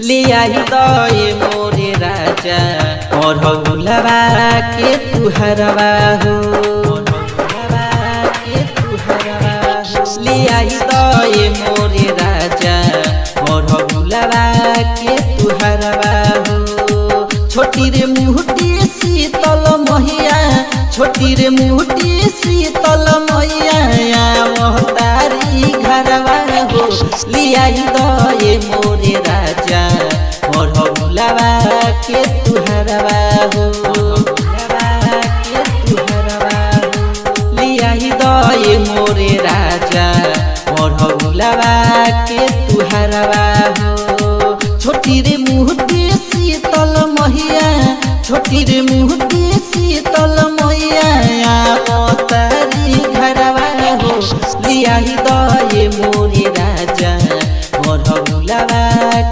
ले आई दए मोरे राजा और भुलवा के तू हरवा हो, ले आई दए मोरे राजा और भुलवा के तू हरवा हो। छोटी रे मुहटी शीतल मैया, छोटी रे मुहटी शीतल मैया मोहतारी घरवा हो, ले आई दए मोरे राजा और भुलवा के तू हरवा हो, ले आई दए मोरे राजा और भुलवा के तू हरवा हो। छोटी रे मुहटी शीतल मैया, छोटी रे मुहटी शीतल मैया मोहतारी घरवा हो, ले आई दए मोरे राजा और भुलवा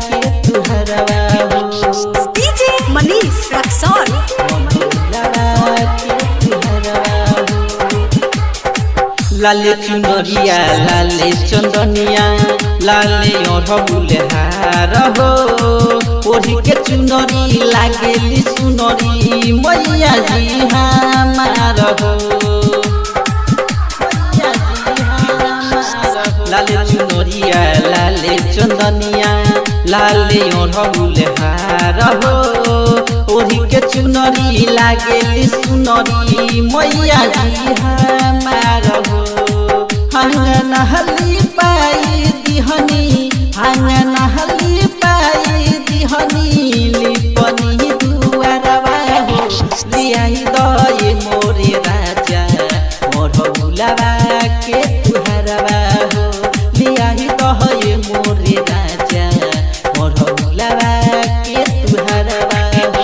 के तू हरवा हो। डीजे मनीष रक्सौल लाले चुनरिया लाले चंदनिया लाले अढ़बुले हार हो, ओढ़ी के चुनरी लागेली सुनरी मैया जी हमार हो, लाले चुनरिया लाले चंदनिया लाले अढ़बुले हार हो, ओढ़ी के चुनरी लागेली सुनरी मैया जी हमार हो। आंगन हली पाई दिहनी, आंगन हली पाई दिहनी लिपनी दुआरवा हो, ले आई दए मोरे राजा और भुलवा के तू हरवा हो, ले आई दए मोरे राजा और भुलवा के तू हरवा हो।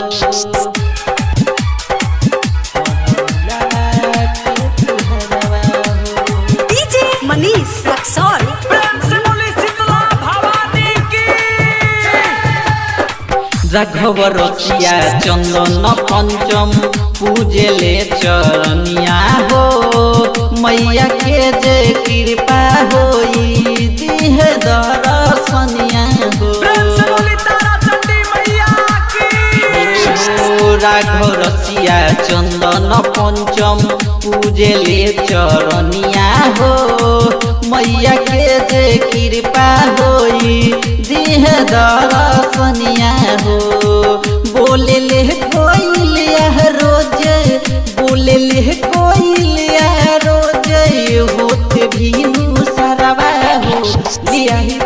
मनीष रक्सौल राघव रसिया चंदन पंचम पूजले चरनिया हो, मैया के जे कृपा होई दिह दर्शनिया हो। राघव रसिया चंदन पंचम पूजले चरनिया हो, मैया के जे कृपा होई दिह दर्शनिया हो। बोले ले कोइलिया रोजे, बोले ले कोइलिया रोजे होत भी सरवा हो, ले आई